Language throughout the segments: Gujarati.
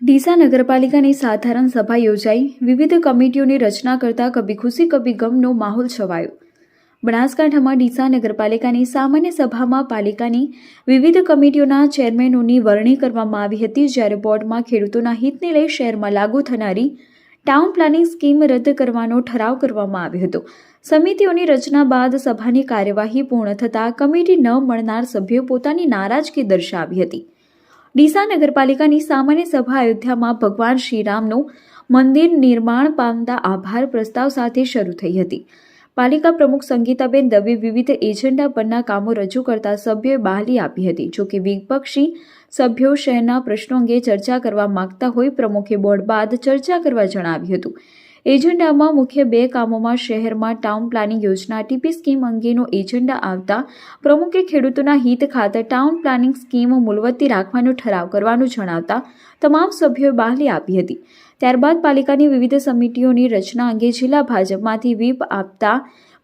ડીસા નગરપાલિકાની સાધારણ સભા યોજાઈ વિવિધ કમિટીઓની રચના કરતા કભી ખુશી કભી ગમનો માહોલ છવાયો. બનાસકાંઠામાં ડીસા નગરપાલિકાની સામાન્ય સભામાં પાલિકાની વિવિધ કમિટીઓના ચેરમેનોની વરણી કરવામાં આવી હતી, જ્યારે બોર્ડમાં ખેડૂતોના હિતને લઈ શહેરમાં લાગુ થનારી ટાઉન પ્લાનિંગ સ્કીમ રદ કરવાનો ઠરાવ કરવામાં આવ્યો હતો. સમિતિઓની રચના બાદ સભાની કાર્યવાહી પૂર્ણ થતાં કમિટી ન મળનાર સભ્યોએ પોતાની નારાજગી દર્શાવી હતી. ડીસા નગરપાલિકાની સામાન્ય સભા અયોધ્યામાં ભગવાન શ્રીરામનું મંદિર નિર્માણ પામતા આભાર પ્રસ્તાવ સાથે શરૂ થઈ હતી. પાલિકા પ્રમુખ સંગીતાબેન દવે વિવિધ એજન્ડા પરના કામો રજૂ કરતા સભ્યોએ બહાલી આપી હતી. જોકે વિપક્ષી સભ્યો શહેરના પ્રશ્નો અંગે ચર્ચા કરવા માંગતા હોય પ્રમુખે બોર્ડ બાદ ચર્ચા કરવા જણાવ્યું હતું. એજન્ડામાં મુખ્ય બે કામોમાં શહેરમાં ટાઉન પ્લાનિંગ યોજના ટીપી સ્કીમ અંગેનો એજન્ડા આવતા પ્રમુખે ખેડૂતોના હિત ખાતર ટાઉન પ્લાનિંગ સ્કીમ મુલતવી રાખવાનો ઠરાવ કરવાનું જણાવતા તમામ સભ્યોએ બહાલી આપી હતી. ત્યારબાદ પાલિકાની વિવિધ સમિતિઓની રચના અંગે જિલ્લા ભાજપમાંથી વ્હીપ આપતા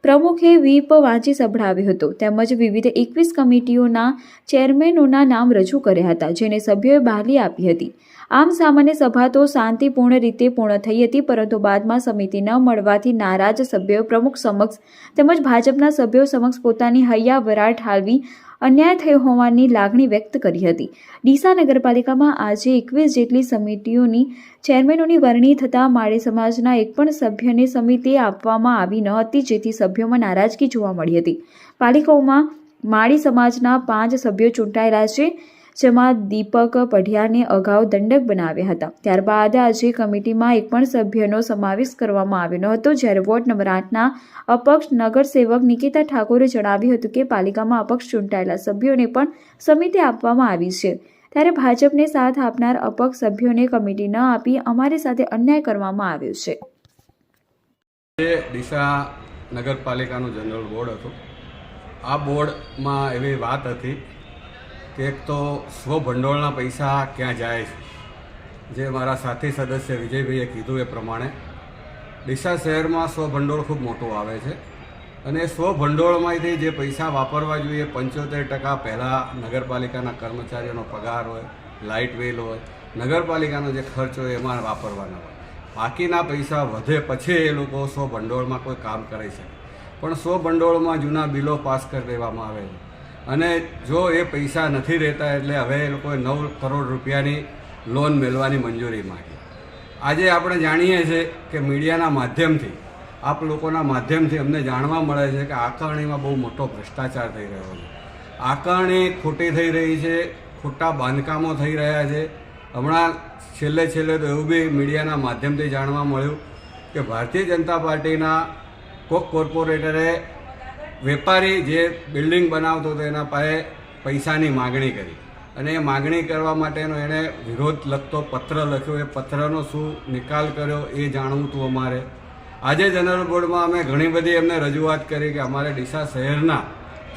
પ્રમુખે વ્હીપ વાંચી સંભળાવ્યો હતો, તેમજ વિવિધ 21 કમિટીઓના ચેરમેનોના નામ રજૂ કર્યા હતા, જેને સભ્યોએ બહાલી આપી હતી. આમ સામાન્ય સભા તો શાંતિપૂર્ણ રીતે પૂર્ણ થઈ હતી, પરંતુ બાદમાં સમિતિ ન મળવાથી નારાજ સભ્યોએ પ્રમુખ સમક્ષ તેમજ ભાજપના સભ્યો સમક્ષ પોતાની હૈયાવરાળ ઠાલવી અન્યાય થયો હોવાની લાગણી વ્યક્ત કરી હતી. ડીસા નગરપાલિકામાં આજે 21 જેટલી સમિતિઓની ચેરમેનોની વરણી થતાં માળી સમાજના એક પણ સભ્યને સમિતિ આપવામાં આવી ન હતી, જેથી સભ્યોમાં નારાજગી જોવા મળી હતી. પાલિકાઓમાં માળી સમાજના 5 સભ્યો ચૂંટાયેલા છે, જેમાં દીપક પઢિયાને અગાઉ દંડક બનાવ્યા હતા. ત્યારબાદ આજે કમિટીમાં એક પણ સભ્યનો સમાવેશ કરવામાં આવ્યો ન હતો, જ્યારે વોર્ડ નંબર 8ના અપક્ષ નગરસેવક નિકિતા ઠાકોરે જણાવ્યું હતું કે પાલિકામાં અપક્ષ ચૂંટાયેલા સભ્યોને પણ સમિતિ આપવામાં આવી છે, ત્યારે ભાજપને સાથ આપનાર અપક્ષ સભ્યોને કમિટી ન આપી અમારી સાથે અન્યાય કરવામાં આવ્યો છે. ડીસા નગરપાલિકાનું જનરલ બોર્ડ હતું. આ બોર્ડમાં એવી વાત હતી કે એક તો સ્વભંડોળના પૈસા ક્યાં જાય છે, જે મારા સાથી સદસ્ય વિજયભાઈએ કીધું એ પ્રમાણે ડીસા શહેરમાં સ્વભંડોળ ખૂબ મોટું આવે છે, અને સ્વભંડોળમાંથી જે પૈસા વાપરવા જોઈએ 75% પહેલાં નગરપાલિકાના કર્મચારીઓનો પગાર હોય, લાઇટ બિલ હોય, નગરપાલિકાનો જે ખર્ચ હોય એમાં વાપરવાના હોય. બાકીના પૈસા વધે પછી એ લોકો સ્વભંડોળમાં કોઈ કામ કરી શકે, પણ સ્વભંડોળમાં જૂના બિલો પાસ કરી દેવામાં આવે છે. અને જો એ પૈસા નથી રહેતા એટલે હવે એ લોકોએ 9 કરોડ રૂપિયાની લોન મેળવવાની મંજૂરી માંગી. આજે આપણે જાણીએ છીએ કે મીડિયાના માધ્યમથી, આપ લોકોના માધ્યમથી અમને જાણવા મળે છે કે આકારણીમાં બહુ મોટો ભ્રષ્ટાચાર થઈ રહ્યો છે. આકારણી ખોટી થઈ રહી છે, ખોટા બાંધકામો થઈ રહ્યા છે. હમણાં છેલ્લે તો એવું બી મીડિયાના માધ્યમથી જાણવા મળ્યું કે ભારતીય જનતા પાર્ટીના કોક કોર્પોરેટરે વેપારી જે બિલ્ડિંગ બનાવતો હતો એના પાસે પૈસાની માગણી કરી, અને એ માગણી કરવા માટેનો એણે વિરોધ લખતો પત્ર લખ્યો. એ પત્રનો શું નિકાલ કર્યો એ જાણવું હતું અમારે. આજે જનરલ બોર્ડમાં અમે ઘણી બધી એમને રજૂઆત કરી કે અમારે ડીસા શહેરના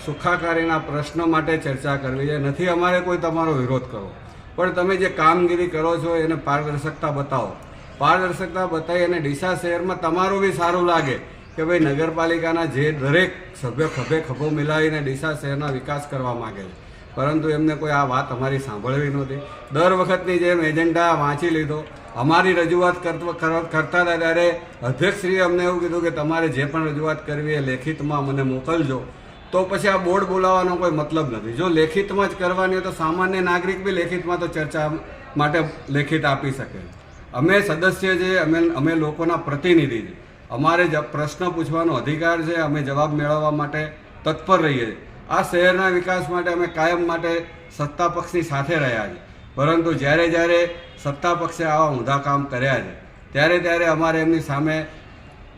સુખાકારીના પ્રશ્નો માટે ચર્ચા કરવી છે. નથી અમારે કોઈ તમારો વિરોધ કરવો, પણ તમે જે કામગીરી કરો છો એને પારદર્શકતા બતાવો. પારદર્શકતા બતાવી અને ડીસા શહેરમાં તમારું બી સારું લાગે કે ભાઈ નગરપાલિકાના જે દરેક સભ્યો ખભે ખભો મિલાવીને ડીસા શહેરના વિકાસ કરવા માગે છે, પરંતુ એમને કોઈ આ વાત અમારી સાંભળવી નહોતી. દર વખતની જેમ એજન્ડા વાંચી લીધો. અમારી રજૂઆત કરતા હતા ત્યારે અધ્યક્ષશ્રીએ અમને એવું કીધું કે તમારે જે પણ રજૂઆત કરવી એ લેખિતમાં મને મોકલજો. તો પછી આ બોર્ડ બોલાવવાનો કોઈ મતલબ નથી. જો લેખિતમાં જ કરવાની હોય તો સામાન્ય નાગરિક બી લેખિતમાં તો ચર્ચા માટે લેખિત આપી શકે. અમે સદસ્ય છે, અમે લોકોના પ્રતિનિધિ છે. અમારે પ્રશ્ન પૂછવાનો અધિકાર છે. અમે જવાબ મેળવવા માટે તત્પર રહીએ છીએ. આ શહેરના વિકાસ માટે અમે કાયમ માટે સત્તા પક્ષની સાથે રહ્યા છીએ, પરંતુ જ્યારે સત્તા પક્ષે આવા ઊંધા કામ કર્યા છે ત્યારે અમારે એમની સામે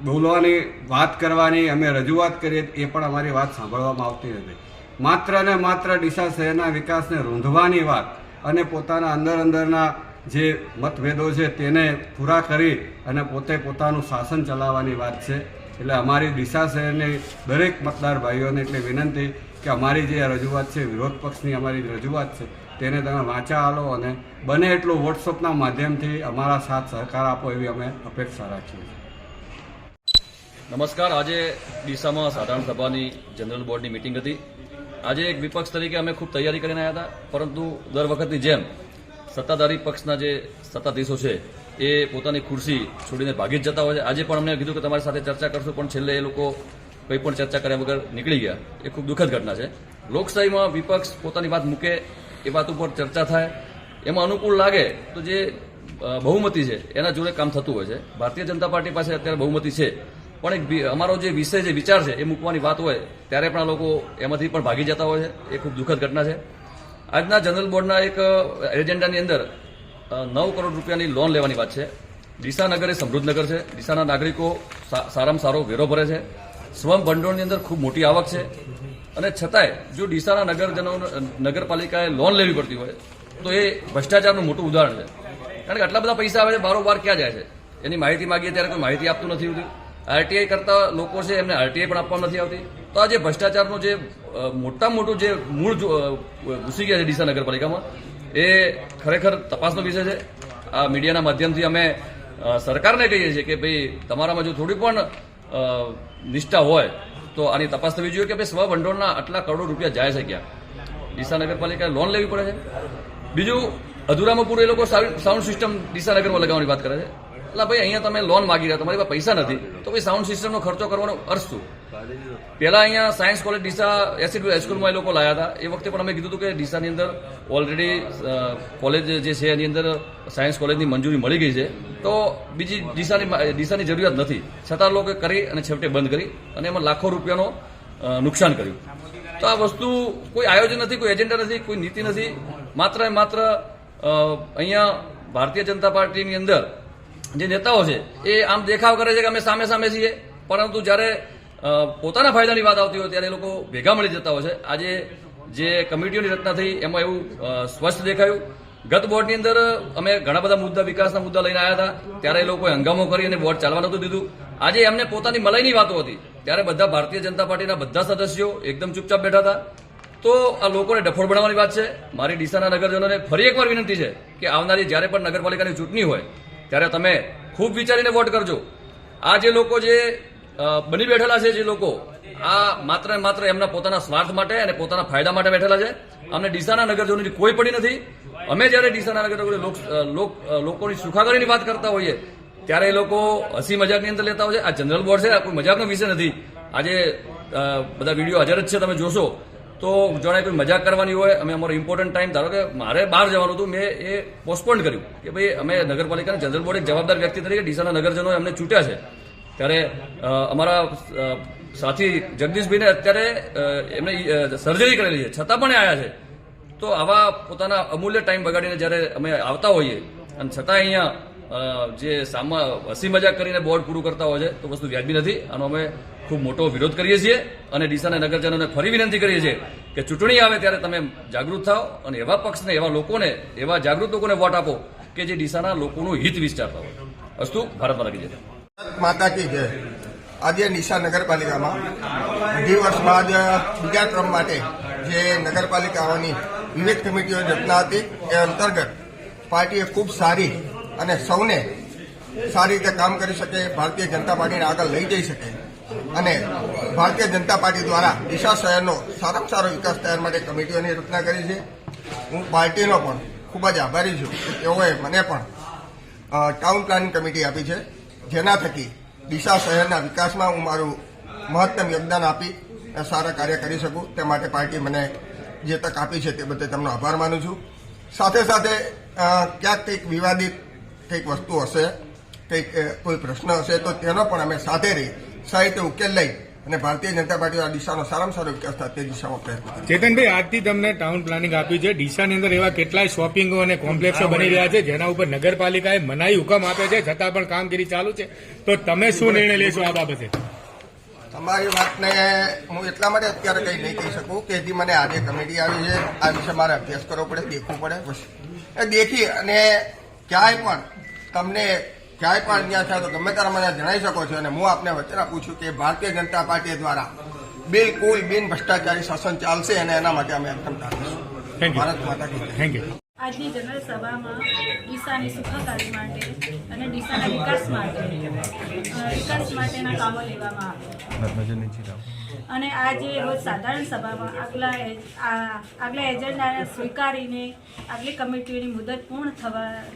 બોલવાની, વાત કરવાની, અમે રજૂઆત કરીએ એ પણ અમારી વાત સાંભળવામાં આવતી નથી. માત્ર ને માત્ર ડીસા શહેરના વિકાસને રૂંધવાની વાત અને પોતાના અંદરના જે મતભેદો છે તેને પૂરા કરી અને પોતાનું શાસન ચલાવવાની વાત છે. એટલે અમારી ડીસા શહેરની દરેક મતદાર ભાઈઓને એટલે વિનંતી કે અમારી જે રજૂઆત છે, વિરોધ પક્ષની અમારી રજૂઆત છે, તેને તમે વાંચા આલો અને બને એટલું વોટ્સઅપના માધ્યમથી અમારા સાથ સહકાર આપો એવી અમે અપેક્ષા રાખીએ છીએ. નમસ્કાર. આજે ડીસામાં સાધારણ સભાની જનરલ બોર્ડની મિટિંગ હતી. આજે એક વિપક્ષ તરીકે અમે ખૂબ તૈયારી કરીને આવ્યા હતા, પરંતુ દર વખતની જેમ સત્તાધારી પક્ષના જે સત્તાધીશો છે એ પોતાની ખુરશી છોડીને ભાગી જ જતા હોય છે. આજે પણ અમને કીધું કે તમારી સાથે ચર્ચા કરશું, પણ છેલ્લે એ લોકો કંઈ પણ ચર્ચા કર્યા વગર નીકળી ગયા. એ ખૂબ દુઃખદ ઘટના છે. લોકશાહીમાં વિપક્ષ પોતાની વાત મૂકે, એ વાત ઉપર ચર્ચા થાય, એમાં અનુકૂળ લાગે તો જે બહુમતી છે એના જોડે કામ થતું હોય છે. ભારતીય જનતા પાર્ટી પાસે અત્યારે બહુમતી છે, પણ એક અમારો જે વિષય જે વિચાર છે એ મૂકવાની વાત હોય ત્યારે પણ આ લોકો એમાંથી પણ ભાગી જતા હોય છે. એ ખૂબ દુઃખદ ઘટના છે. આજના જનરલ બોર્ડના એક એજન્ડાની અંદર 9 કરોડ રૂપિયાની લોન લેવાની વાત છે. ડીસા નગર એ સમૃદ્ધ નગર છે. ડીસાના નાગરિકો સારામાં સારો વેરો ભરે છે. સ્વયં ભંડોળની અંદર ખૂબ મોટી આવક છે, અને છતાંય જો ડીસાના નગરજનો નગરપાલિકાએ લોન લેવી પડતી હોય તો એ ભ્રષ્ટાચારનું મોટું ઉદાહરણ છે. કારણ કે આટલા બધા પૈસા આવે છે, બારોબાર ક્યાં જાય છે એની માહિતી માગીએ ત્યારે કોઈ માહિતી આપતું નથી હોતી. આરટીઆઈ કરતા લોકો છે એમને આરટીઆઈ પણ આપવામાં નથી આવતી. તો આ જે ભ્રષ્ટાચારનું જે મોટામાં મોટું જે મૂળ ઘૂસી ગયા છે ડીસા નગરપાલિકામાં, એ ખરેખર તપાસનો વિષય છે. આ મીડિયાના માધ્યમથી અમે સરકારને કહીએ છીએ કે ભાઈ તમારામાં જો થોડી પણ નિષ્ઠા હોય તો આની તપાસ થવી જોઈએ કે ભાઈ સ્વભંડોળના આટલા કરોડો રૂપિયા જાય છે ક્યાં. ડીસા નગરપાલિકાએ લોન લેવી પડે છે. બીજું, અધૂરામાં પૂરું એ લોકો સાઉન્ડ સિસ્ટમ ડીસા નગરમાં લગાવવાની વાત કરે છે. એટલે ભાઈ અહીંયા તમે લોન માગી રહ્યા, તમારી પાસે પૈસા નથી, તો ભાઈ સાઉન્ડ સિસ્ટમનો ખર્ચો કરવાનો અર્થ શું? પહેલા અહીંયા સાયન્સ કોલેજ ડીસા એસસીડ હાઈસ્કૂલમાં એ લોકો લાયા હતા. એ વખતે પણ અમે કીધું હતું કે ડીસાની અંદર ઓલરેડી કોલેજ જે છે એની અંદર સાયન્સ કોલેજની મંજૂરી મળી ગઈ છે, તો બીજી ડીસાની જરૂરિયાત નથી. છતાં લોકો કરી અને છેવટે બંધ કરી અને એમાં લાખો રૂપિયાનો નુકસાન કર્યું. તો આ વસ્તુ કોઈ આયોજન નથી, કોઈ એજન્ડા નથી, કોઈ નીતિ નથી. માત્ર ને માત્ર અહીંયા ભારતીય જનતા પાર્ટીની અંદર જે નેતાઓ છે એ આમ દેખાવ કરે છે કે અમે સામે સામે છીએ, પરંતુ જ્યારે પોતાના ફાયદાની વાત આવતી હોય ત્યારે એ લોકો ભેગા મળી જતા હોય છે. આજે જે કમિટીઓની રચના થઈ એમાં એવું સ્પષ્ટ દેખાયું. ગત બોર્ડની અંદર અમે ઘણા બધા મુદ્દા, વિકાસના મુદ્દા લઈને આવ્યા હતા, ત્યારે એ લોકોએ હંગામો કરી અને બોર્ડ ચાલવા નહોતું દીધું. આજે એમને પોતાની મલાઈની વાતો હતી ત્યારે બધા ભારતીય જનતા પાર્ટીના બધા સદસ્યો એકદમ ચૂપચાપ બેઠા હતા. તો આ લોકોને ડફોળ બનાવવાની વાત છે. મારી ડીસાના નગરજનોને ફરી એકવાર વિનંતી છે કે આવનારી જ્યારે પણ નગરપાલિકાની ચૂંટણી હોય ત્યારે તમે ખૂબ વિચારીને વોટ કરજો. આ જે લોકો જે બની બેઠેલા છે, જે લોકો આ માત્ર ને માત્ર એમના પોતાના સ્વાર્થ માટે અને પોતાના ફાયદા માટે બેઠેલા છે. અમને ડીસાના નગરજનોની કોઈ પડી નથી. અમે જ્યારે ડીસાના નગરજનો લોકોની સુખાકારીની વાત કરતા હોઈએ ત્યારે એ લોકો હસી મજાકની અંદર લેતા હોય છે. આ જનરલ બોર્ડ છે, આ કોઈ મજાકનો વિષય નથી. આજે બધા વિડીયો હાજર જ છે, તમે જોશો તો જાણે કોઈ મજાક કરવાની હોય. અમે અમારો ઇમ્પોર્ટન્ટ ટાઈમ, ધારો કે મારે બહાર જવાનું હતું, મેં એ પોસ્ટપોન કર્યું કે ભાઈ અમે નગરપાલિકાના જનરલ બોર્ડ એક જવાબદાર વ્યક્તિ તરીકે ડીસાના નગરજનોએ અમને છૂટ્યા છે. ત્યારે અમારા સાથી જગદીશભાઈને અત્યારે એમને સર્જરી કરેલી છે, છતાં પણ આવ્યા છે. તો આવા પોતાના અમૂલ્ય ટાઈમ બગાડીને જ્યારે અમે આવતા હોઈએ અને છતાં અહીંયા જે હસી મજાક કરીને બોર્ડ પૂરું કરતા હોય છે તો વસ્તુ વ્યાજબી નથી. આનો અમે ખૂબ મોટો વિરોધ કરીએ છીએ અને ડીસાના નગરજનોને ફરી વિનંતી કરીએ છીએ કે ચૂંટણી આવે ત્યારે તમે જાગૃત થાઓ અને એવા પક્ષને, એવા લોકોને, એવા જાગૃત લોકોને વોટ આપો કે જે ડીસાના લોકોનું હિત વિચારતા હોય. અસ્તુ, ભારતમાં લાગી જાય. માતા કી જય. આજે ડીસા નગરપાલિકામાં 2 વર્ષ બાદ બીજા ક્રમ માટે જે નગરપાલિકાઓની વિવિધ કમિટીઓની રચના હતી એ અંતર્ગત પાર્ટીએ ખૂબ સારી અને સૌને સારી રીતે કામ કરી શકે, ભારતીય જનતા પાર્ટીને આગળ લઈ જઈ શકે અને ભારતીય જનતા પાર્ટી દ્વારા ડીસા શહેરનો સારામાં સારો વિકાસ થયા માટે કમિટીઓની રચના કરી છે. હું પાર્ટીનો પણ ખૂબ જ આભારી છું કે તેઓએ મને પણ ટાઉન પ્લાનિંગ કમિટી આપી છે, જેના થકી ડીસા શહેરના વિકાસમાં હું મારું મહત્તમ યોગદાન આપી સારા કાર્ય કરી શકું. તે માટે પાર્ટી મને જે તક આપી છે તે બદલ તેમનો આભાર માનું છું. સાથે સાથે ક્યાંક કંઈક વિવાદિત કંઈક વસ્તુ હશે, કંઈક કોઈ પ્રશ્ન હશે તો તેનો પણ અમે સાથે રહી સાહિત્ય ઉકેલ લઈ અને ભારતીય જનતા પાર્ટી ડીસાનો સારામાં સારો વિકાસ થાય તે દિશામાં પ્રયત્ન કરીએ. ચેતનભાઈ, આજથી તમને ટાઉન પ્લાનિંગ આપ્યું છે. ડીસાની અંદર એવા કેટલાય શોપિંગો અને કોમ્પ્લેક્સો બની રહ્યા છે જેના ઉપર નગરપાલિકાએ મનાઈ હુકમ આપે છે, છતાં પણ કામગીરી ચાલુ છે. તો તમે શું નિર્ણય લેશો આ બાબતે? તમારી વાતને હું એટલા માટે અત્યારે કંઈ નહીં કહી શકું કે હજી મને આજે કમિટી આવી છે, આ વિશે મારે અભ્યાસ કરવો પડે, દેખવું પડે. એ દેખી અને ક્યાંય પણ તમને ક્યાંય પણ અન્યાય થાય તો ગમે ત્યારે મને જણાવી શકો છો. અને હું આપને વચન આપું છું કે ભારતીય જનતા પાર્ટી દ્વારા બિલકુલ બિન ભ્રષ્ટાચારી શાસન ચાલશે અને એના માટે અમે એકદમ ભારત માતા કી જય. Thank you. આજની જનરલ સભામાં ડીસાની સુખાકારી માટે અને ડીસાના વિકાસ માટેના કામો લેવામાં આવ્યા અને આજે રોજ સાધારણ સભામાં આગલા એજન્ડાને સ્વીકારીને આગલી કમિટીઓની મુદત પૂર્ણ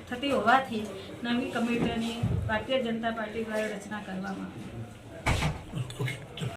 થતી હોવાથી નવી કમિટીઓની ભારતીય જનતા પાર્ટી દ્વારા રચના કરવામાં આવી.